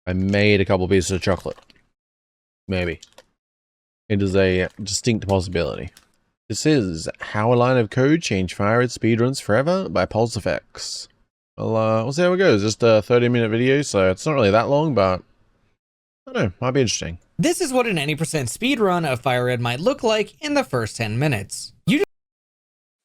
I made a couple pieces of chocolate. Maybe. It is a distinct possibility. This is How a Line of Code Changed FireRed Speedruns Forever by Pulse Effects. Well, we'll see how it goes. Just a 30-minute video, so it's not really that long, but I don't know, might be interesting. This is what an 80% speedrun of FireRed might look like in the first 10 minutes.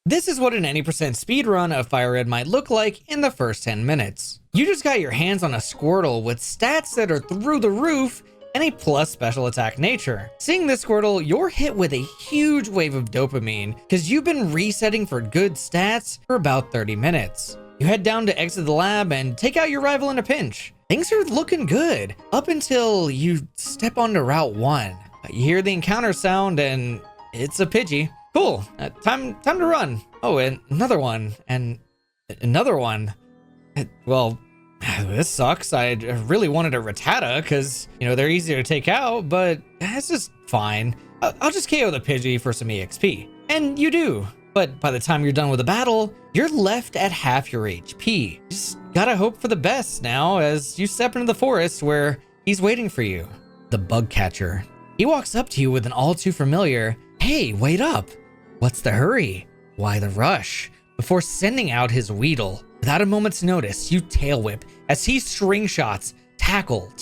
This is what an 80% speedrun of FireRed might look like in the first 10 minutes. You just got your hands on a Squirtle with stats that are through the roof and a plus special attack nature. Seeing this Squirtle, you're hit with a huge wave of dopamine because you've been resetting for good stats for about 30 minutes. You head down to exit the lab and take out your rival in a pinch. Things are looking good up until you step onto Route 1. You hear the encounter sound and it's a Pidgey. Cool, time to run. Oh, and another one, and another one. Well, this sucks. I really wanted a Rattata because, you know, they're easy to take out, but it's just fine. I'll just KO the Pidgey for some EXP. And you do. But by the time you're done with the battle, you're left at half your HP. Just gotta hope for the best now as you step into the forest where he's waiting for you. The bug catcher. He walks up to you with an all too familiar, "Hey, wait up. What's the hurry? Why the rush?" Before sending out his Weedle. Without a moment's notice, you tail whip as he string shots, tackle,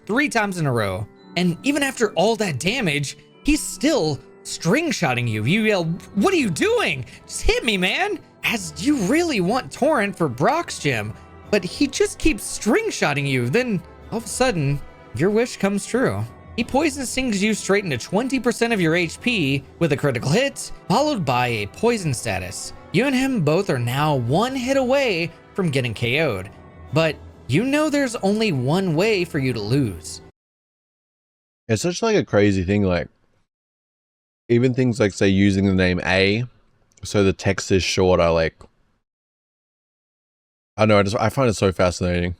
3 times in a row. And even after all that damage, he's still string shotting you. You yell, "What are you doing? Just hit me, man!" As you really want Torrent for Brock's gym, but he just keeps string shotting you. Then all of a sudden, your wish comes true. He poison stings you straight into 20% of your HP with a critical hit, followed by a poison status. You and him both are now one hit away from getting KO'd, but you know there's only one way for you to lose. It's such like a crazy thing, like even things like, say, using the name A, so the text is shorter, like, I don't know, I find it so fascinating.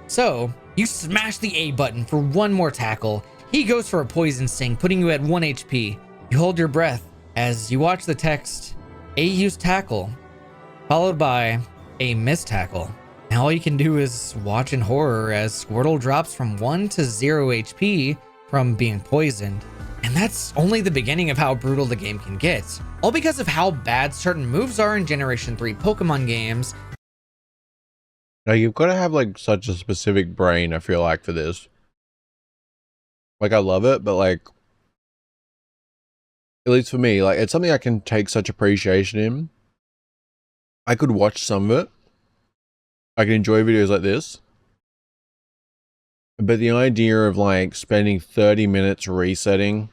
So, you smash the A button for one more tackle. He goes for a poison sting, putting you at 1 HP. You hold your breath as you watch the text, "A used tackle," followed by a missed tackle. Now all you can do is watch in horror as Squirtle drops from 1 to 0 HP from being poisoned. And that's only the beginning of how brutal the game can get. All because of how bad certain moves are in Generation 3 Pokemon games. Now you've got to have like such a specific brain, I feel like, for this. Like, I love it, but like, at least for me, like, it's something I can take such appreciation in. I could watch some of it. I can enjoy videos like this. But the idea of like spending 30 minutes resetting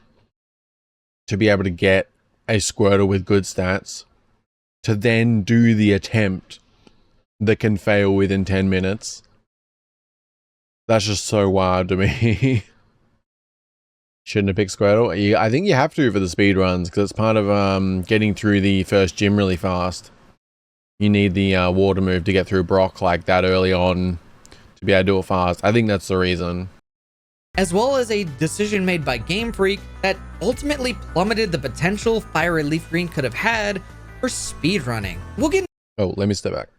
to be able to get a Squirtle with good stats, to then do the attempt that can fail within 10 minutes. That's just so wild to me. Shouldn't have picked Squirtle. I think you have to for the speedruns because it's part of getting through the first gym really fast. You need the water move to get through Brock like that early on to be able to do it fast. I think that's the reason. As well as a decision made by Game Freak that ultimately plummeted the potential FireRed Leaf Green could have had for speedrunning. We'll get. Oh, let me step back.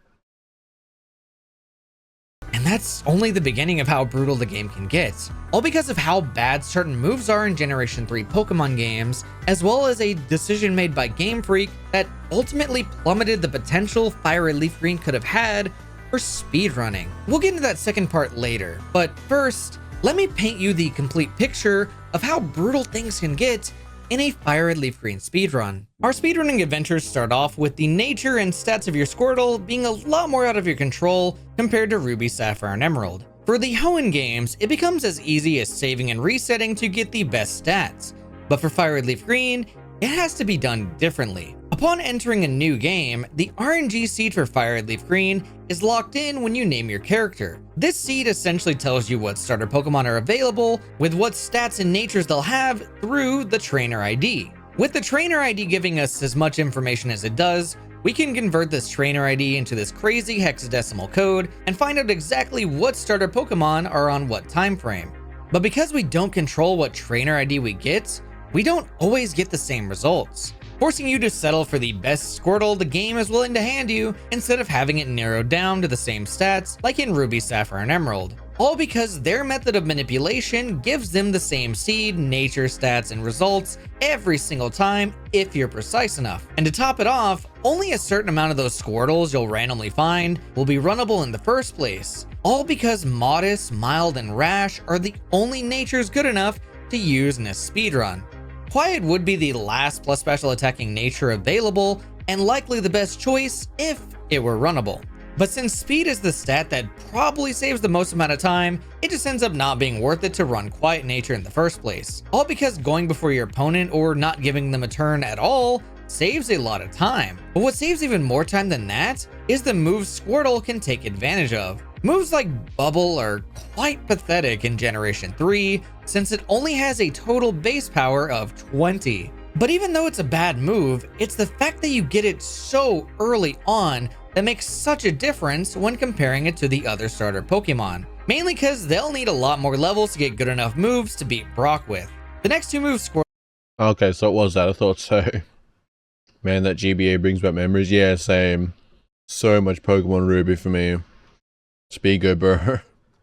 And that's only the beginning of how brutal the game can get. All because of how bad certain moves are in Generation 3 Pokemon games, as well as a decision made by Game Freak that ultimately plummeted the potential FireRed Leaf Green could have had for speedrunning. We'll get into that second part later, but first, let me paint you the complete picture of how brutal things can get in a FireRed Leaf Green speedrun. Our speedrunning adventures start off with the nature and stats of your Squirtle being a lot more out of your control compared to Ruby, Sapphire, and Emerald. For the Hoenn games, it becomes as easy as saving and resetting to get the best stats. But for FireRed Leaf Green, it has to be done differently. Upon entering a new game, the RNG seed for FireRed Leaf Green is locked in when you name your character. This seed essentially tells you what starter Pokemon are available, with what stats and natures they'll have through the trainer ID. With the trainer ID giving us as much information as it does, we can convert this trainer ID into this crazy hexadecimal code and find out exactly what starter Pokemon are on what time frame. But because we don't control what trainer ID we get, we don't always get the same results. forcing you to settle for the best Squirtle the game is willing to hand you instead of having it narrowed down to the same stats like in Ruby, Sapphire, and Emerald. All because their method of manipulation gives them the same seed, nature, stats, and results every single time if you're precise enough. And to top it off, only a certain amount of those Squirtles you'll randomly find will be runnable in the first place. All because Modest, Mild, and Rash are the only natures good enough to use in a speedrun. Quiet would be the last plus special attacking nature available and likely the best choice if it were runnable. But since speed is the stat that probably saves the most amount of time, it just ends up not being worth it to run Quiet Nature in the first place. All because going before your opponent or not giving them a turn at all saves a lot of time. But what saves even more time than that is the moves Squirtle can take advantage of. Moves like Bubble are quite pathetic in Generation 3 since it only has a total base power of 20. But even though it's a bad move, it's the fact that you get it so early on that makes such a difference when comparing it to the other starter Pokemon. Mainly because they'll need a lot more levels to get good enough moves to beat Brock with. The next two moves Squirtle. Okay, so it was that. I thought so. Man, that GBA brings back memories. Yeah, same. So much Pokemon Ruby for me. Speed go, bro.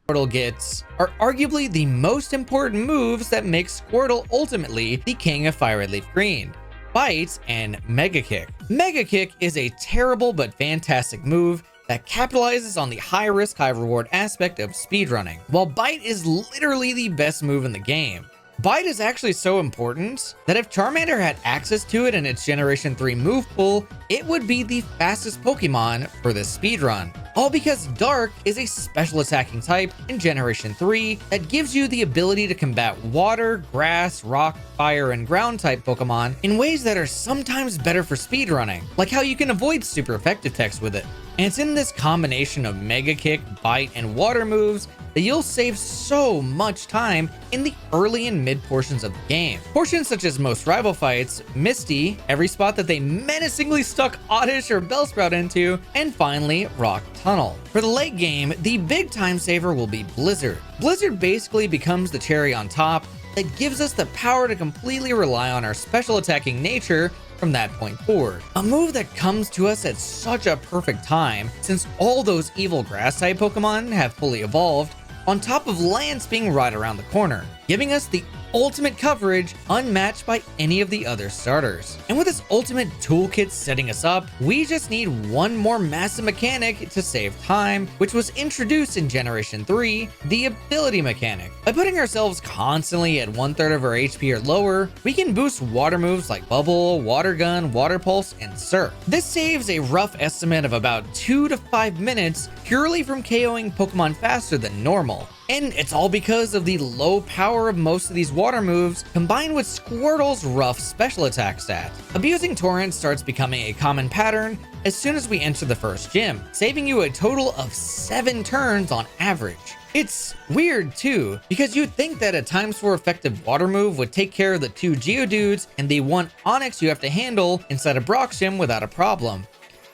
Squirtle gets are arguably the most important moves that make Squirtle ultimately the king of Fire-Red Leaf Green. Bite and Mega Kick. Mega Kick is a terrible but fantastic move that capitalizes on the high risk, high reward aspect of speedrunning, while Bite is literally the best move in the game. Bite is actually so important that if Charmander had access to it in its Generation 3 move pool, it would be the fastest Pokemon for this speedrun. All because Dark is a special attacking type in Generation 3 that gives you the ability to combat water, grass, rock, fire, and ground type Pokemon in ways that are sometimes better for speedrunning, like how you can avoid super effective techs with it. And it's in this combination of Mega Kick, Bite, and Water moves that you'll save so much time in the early and mid portions of the game. Portions such as most rival fights, Misty, every spot that they menacingly stuck Oddish or Bellsprout into, and finally, Rock Tunnel. For the late game, the big time saver will be Blizzard. Blizzard basically becomes the cherry on top that gives us the power to completely rely on our special attacking nature from that point forward. A move that comes to us at such a perfect time since all those evil grass type Pokemon have fully evolved, on top of Lance being right around the corner, giving us the ultimate coverage unmatched by any of the other starters. And with this ultimate toolkit setting us up, we just need one more massive mechanic to save time, which was introduced in Generation 3, the ability mechanic. By putting ourselves constantly at 1/3 of our HP or lower, we can boost water moves like Bubble, Water Gun, Water Pulse, and Surf. This saves a rough estimate of about 2 to 5 minutes purely from KOing Pokemon faster than normal. And it's all because of the low power of most of these water moves combined with Squirtle's rough special attack stat. Abusing Torrent starts becoming a common pattern as soon as we enter the first gym, saving you a total of 7 turns on average. It's weird too, because you'd think that a ×4 effective water move would take care of the 2 Geodudes and the 1 Onix you have to handle inside a Brock's gym without a problem.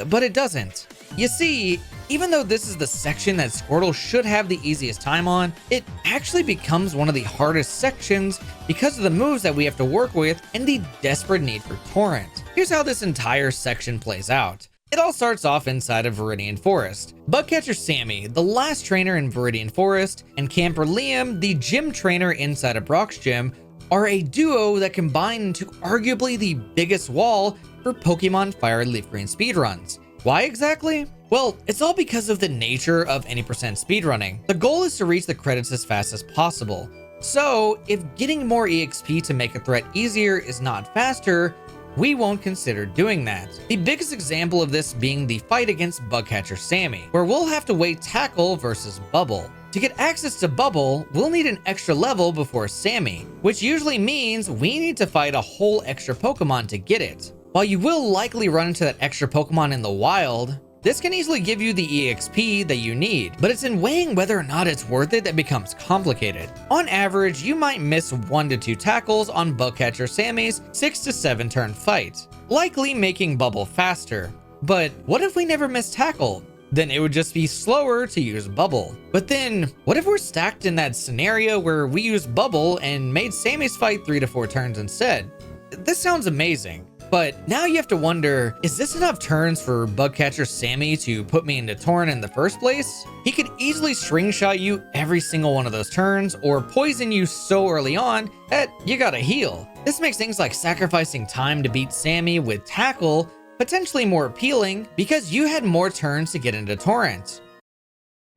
But it doesn't. You see, even though this is the section that Squirtle should have the easiest time on, it actually becomes one of the hardest sections because of the moves that we have to work with and the desperate need for Torrent. Here's how this entire section plays out. It all starts off inside of Viridian Forest. Bugcatcher Sammy, the last trainer in Viridian Forest, and Camper Liam, the gym trainer inside of Brock's gym, are a duo that combine into arguably the biggest wall for Pokemon Fire Leaf Green speedruns. Why exactly? Well, it's all because of the nature of any percent speedrunning. The goal is to reach the credits as fast as possible. So, if getting more EXP to make a threat easier is not faster, we won't consider doing that. The biggest example of this being the fight against Bugcatcher Sammy, where we'll have to wait Tackle versus Bubble. To get access to Bubble, we'll need an extra level before Sammy, which usually means we need to fight a whole extra Pokemon to get it. While you will likely run into that extra Pokemon in the wild, this can easily give you the EXP that you need, but it's in weighing whether or not it's worth it that becomes complicated. On average, you might miss 1 to 2 tackles on Bugcatcher Sammy's 6 to 7 turn fight, likely making Bubble faster. But what if we never miss Tackle? Then it would just be slower to use Bubble. But then, what if we're stacked in that scenario where we used Bubble and made Sammy's fight 3 to 4 turns instead? This sounds amazing. But now you have to wonder, is this enough turns for Bugcatcher Sammy to put me into Torrent in the first place? He could easily string shot you every single one of those turns, or poison you so early on that you gotta heal. This makes things like sacrificing time to beat Sammy with Tackle potentially more appealing because you had more turns to get into Torrent.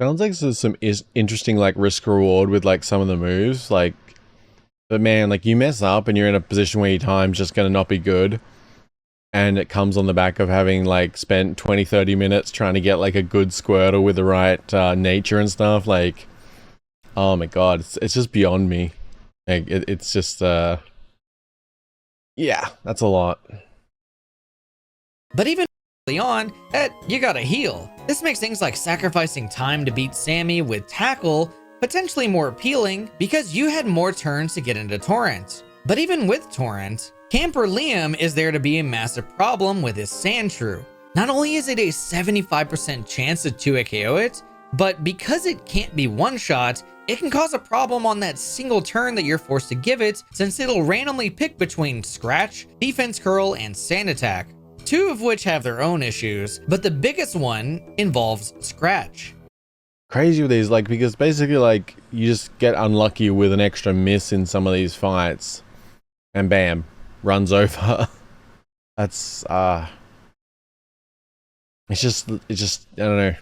Sounds like there's some interesting like risk reward with like some of the moves, like, but man, like you mess up and you're in a position where your time's just gonna not be good. And it comes on the back of having like spent 20-30 minutes trying to get like a good Squirtle with the right nature and stuff. Like, oh my god, it's just beyond me. Like it's just yeah, that's a lot. But even early on, you gotta heal. This makes things like sacrificing time to beat Sammy with Tackle potentially more appealing because you had more turns to get into Torrent. But even with Torrent, Camper Liam is there to be a massive problem with his Sandshrew. Not only is it a 75% chance to 2-hit KO it, but because it can't be one-shot, it can cause a problem on that single turn that you're forced to give it, since it'll randomly pick between Scratch, Defense Curl, and Sand Attack. Two of which have their own issues, but the biggest one involves Scratch. Crazy with these, like, because basically like you just get unlucky with an extra miss in some of these fights, and bam, runs over. That's it's just I don't know.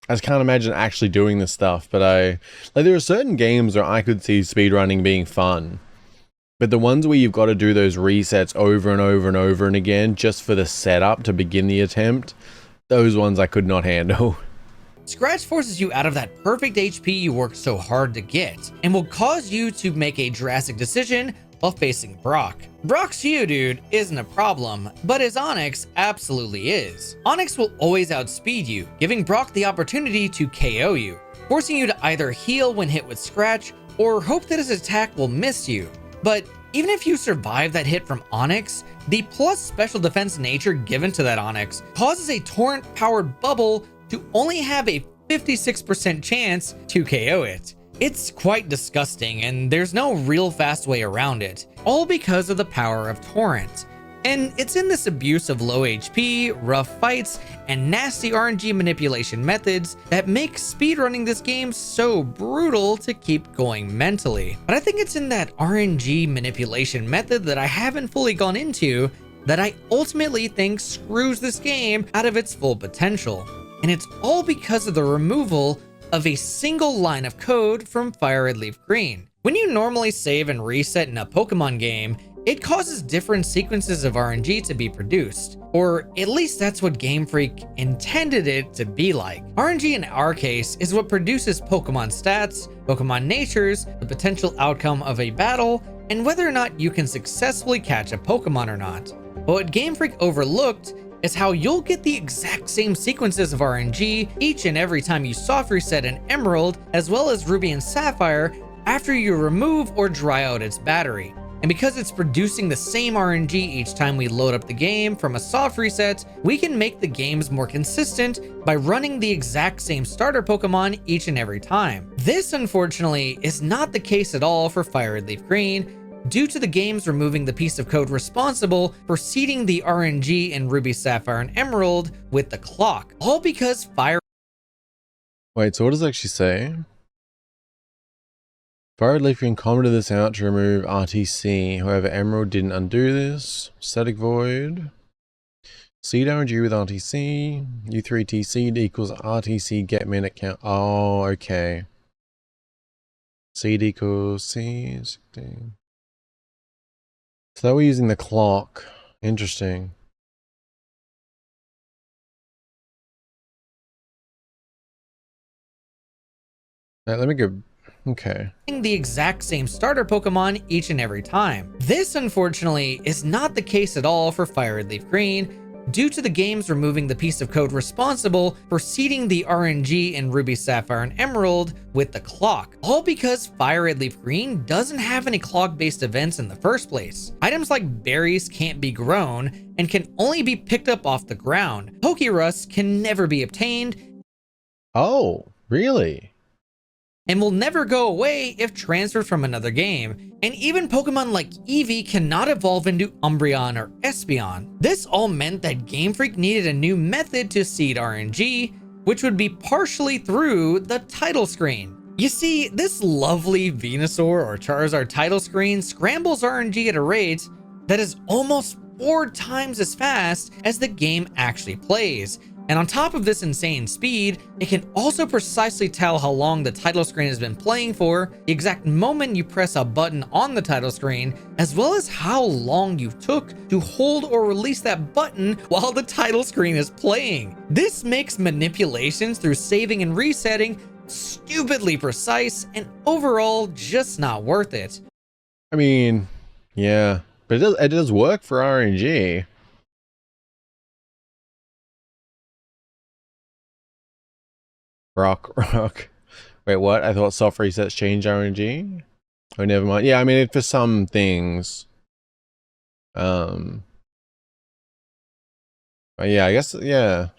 I just can't imagine actually doing this stuff, but like there are certain games where I could see speedrunning being fun. But the ones where you've got to do those resets over and over and over and again just for the setup to begin the attempt, those ones I could not handle. Scratch forces you out of that perfect HP you worked so hard to get, and will cause you to make a drastic decision while facing Brock. Brock's Geodude isn't a problem, but his Onix absolutely is. Onix will always outspeed you, giving Brock the opportunity to KO you, forcing you to either heal when hit with Scratch, or hope that his attack will miss you. But even if you survive that hit from Onix, the plus special defense nature given to that Onix causes a torrent-powered bubble to only have a 56% chance to KO it. It's quite disgusting, and there's no real fast way around it, all because of the power of Torrent. And it's in this abuse of low HP, rough fights, and nasty RNG manipulation methods that make speedrunning this game so brutal to keep going mentally. But I think it's in that RNG manipulation method that I haven't fully gone into that I ultimately think screws this game out of its full potential. And it's all because of the removal of a single line of code from FireRed Leaf Green. When you normally save and reset in a Pokemon game, it causes different sequences of RNG to be produced, or at least that's what Game Freak intended it to be like. RNG in our case is what produces Pokemon stats, Pokemon natures, the potential outcome of a battle, and whether or not you can successfully catch a Pokemon or not. But what Game Freak overlooked is how you'll get the exact same sequences of RNG each and every time you soft reset an Emerald, as well as Ruby and Sapphire, after you remove or dry out its battery. And because it's producing the same RNG each time we load up the game from a soft reset, we can make the games more consistent by running the exact same starter Pokemon each and every time. This, unfortunately, is not the case at all for FireRed Leaf Green, due to the games removing the piece of code responsible for seeding the RNG in Ruby, Sapphire, and Emerald with the clock. All because Fire... Wait, so what does it actually say? FireRed Leaf Green commented this out to remove RTC. However, Emerald didn't undo this. Static Void. Seed RNG with RTC. U3T seed equals RTC get minute count. Oh, okay. Seed equals C. 16. So we're using the clock. Interesting. Let me go. Okay. The exact same starter Pokemon each and every time. This, unfortunately, is not the case at all for FireRed Leaf Green, due to the games removing the piece of code responsible for seeding the RNG in Ruby, Sapphire, and Emerald with the clock. All because FireRed Leaf Green doesn't have any clock-based events in the first place. Items like berries can't be grown and can only be picked up off the ground. Pokerus can never be obtained. Oh, really? and will never go away if transferred from another game. And even Pokemon like Eevee cannot evolve into Umbreon or Espeon. This all meant that Game Freak needed a new method to seed RNG, which would be partially through the title screen. You see, this lovely Venusaur or Charizard title screen scrambles RNG at a rate that is almost 4 times as fast as the game actually plays. And on top of this insane speed, it can also precisely tell how long the title screen has been playing for, the exact moment you press a button on the title screen, as well as how long you took to hold or release that button while the title screen is playing. This makes manipulations through saving and resetting stupidly precise and overall just not worth it. I mean, yeah, but it does work for RNG. Rock. Wait, what? I thought soft resets change RNG? Oh, never mind. Yeah, I mean, for some things. But yeah, I guess, yeah.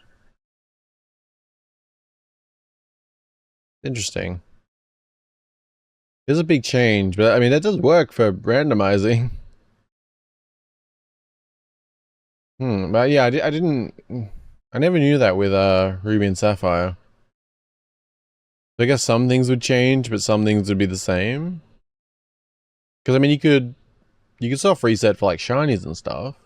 Interesting. It's a big change, but I mean, that does work for randomizing. But yeah, I never knew that with Ruby and Sapphire. I guess some things would change, but some things would be the same. Because I mean, you could soft reset for like shinies and stuff.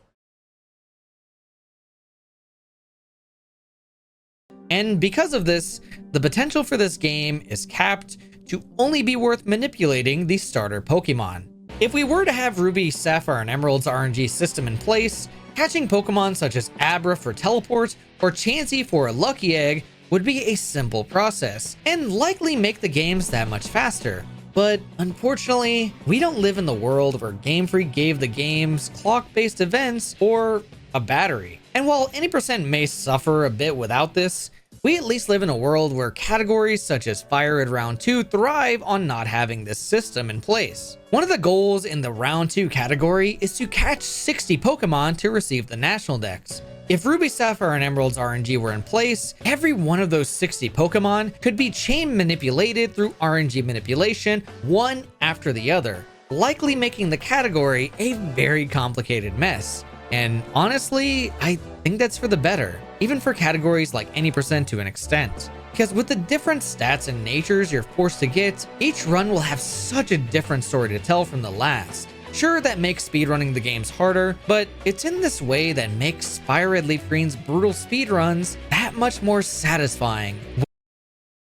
And because of this, the potential for this game is capped to only be worth manipulating the starter Pokemon. If we were to have Ruby, Sapphire, and Emerald's RNG system in place, catching Pokemon such as Abra for teleport or Chansey for a lucky egg would be a simple process and likely make the games that much faster. But unfortunately, we don't live in the world where Game Freak gave the games clock-based events or a battery. And while any percent may suffer a bit without this, we at least live in a world where categories such as FireRed Round 2 thrive on not having this system in place. One of the goals in the Round 2 category is to catch 60 Pokemon to receive the National Dex. If Ruby, Sapphire, and Emerald's RNG were in place, every one of those 60 Pokemon could be chain manipulated through RNG manipulation, one after the other, likely making the category a very complicated mess. And honestly, I think that's for the better, even for categories like any percent to an extent. Because with the different stats and natures you're forced to get, each run will have such a different story to tell from the last. Sure, that makes speedrunning the games harder, but it's in this way that makes FireRed Leaf Green's brutal speedruns that much more satisfying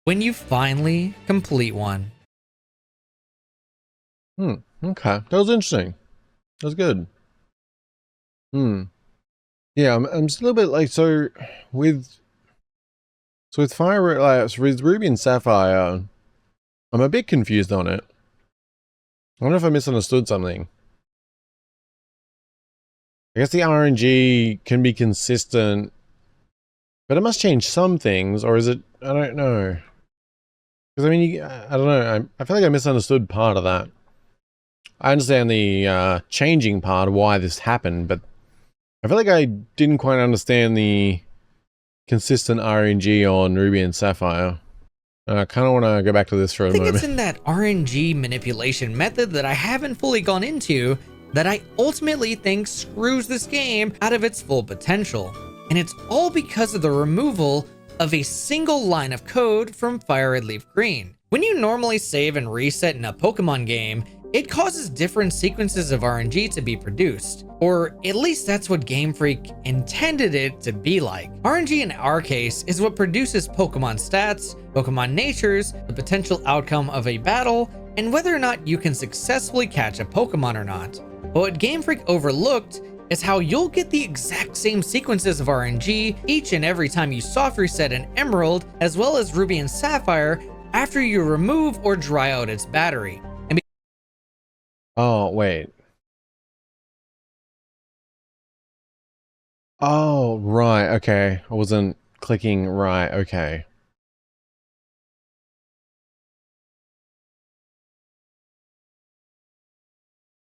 when you finally complete one. Okay, that was interesting. That was good. Yeah, I'm just a little bit like, so with Fire, like, so with Ruby and Sapphire, I'm a bit confused on it. I wonder if I misunderstood something. I guess the RNG can be consistent, but it must change some things, or is it? I don't know. Because I mean, I don't know. I feel like I misunderstood part of that. I understand the changing part of why this happened, but I feel like I didn't quite understand the consistent RNG on Ruby and Sapphire. I kind of want to go back to this for a moment. I think it's in that RNG manipulation method that I haven't fully gone into that I ultimately think screws this game out of its full potential. And it's all because of the removal of a single line of code from FireRed Leaf Green. When you normally save and reset in a Pokemon game, it causes different sequences of RNG to be produced, or at least that's what Game Freak intended it to be like. RNG in our case is what produces Pokemon stats, Pokemon natures, the potential outcome of a battle, and whether or not you can successfully catch a Pokemon or not. But what Game Freak overlooked is how you'll get the exact same sequences of RNG each and every time you soft reset an Emerald, as well as Ruby and Sapphire, after you remove or dry out its battery. Oh, wait. Oh, right. Okay. I wasn't clicking right. Okay.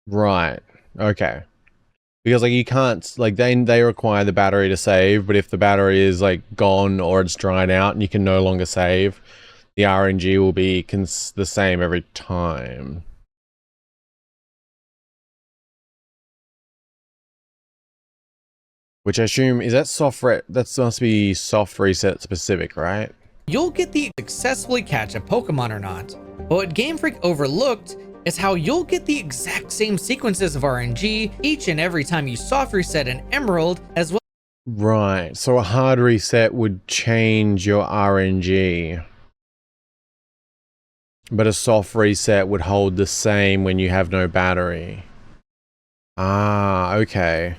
Right. Okay. Because like you can't, like they require the battery to save, but if the battery is like gone or it's dried out and you can no longer save, the RNG will be the same every time. Which I assume, is that that must be soft reset specific, right? You'll get the successfully catch a Pokemon or not. But what Game Freak overlooked is how you'll get the exact same sequences of RNG each and every time you soft reset an Emerald, as well. Right, so a hard reset would change your RNG. But a soft reset would hold the same when you have no battery. Ah, okay.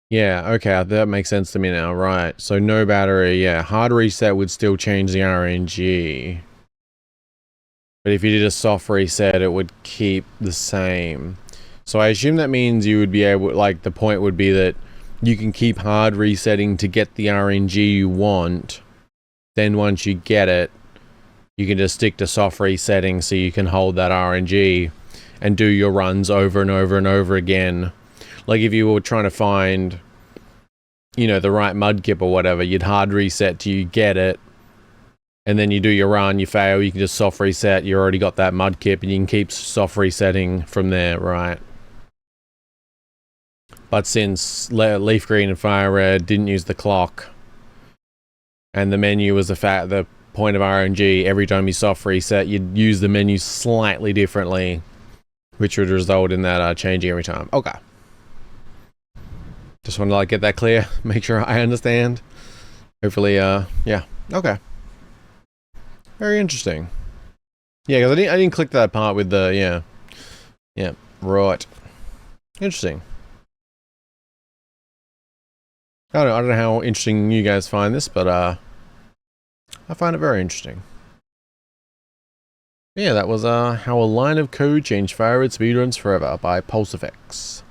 Yeah, okay, that makes sense to me now, right. So no battery, yeah. Hard reset would still change the RNG. But if you did a soft reset, it would keep the same. So I assume that means you would be able, like, the point would be that you can keep hard resetting to get the RNG you want. Then once you get it, you can just stick to soft resetting so you can hold that RNG and do your runs over and over and over again. Like if you were trying to find, you know, the right mudkip or whatever, you'd hard reset till you get it. And then you do your run, you fail, you can just soft reset, you already got that mudkip, and you can keep soft resetting from there, right? But since Leaf Green and Fire Red didn't use the clock, and the menu was the point of RNG, every time you soft reset, you'd use the menu slightly differently, which would result in that changing every time. Okay. Just want to like get that clear, make sure I understand. Hopefully, yeah, okay. Very interesting. Yeah, because I didn't click that part with the, yeah, right. Interesting. I don't know how interesting you guys find this, but I find it very interesting. Yeah, that was how a line of code changed FireRed Speedruns Forever by PulseFX.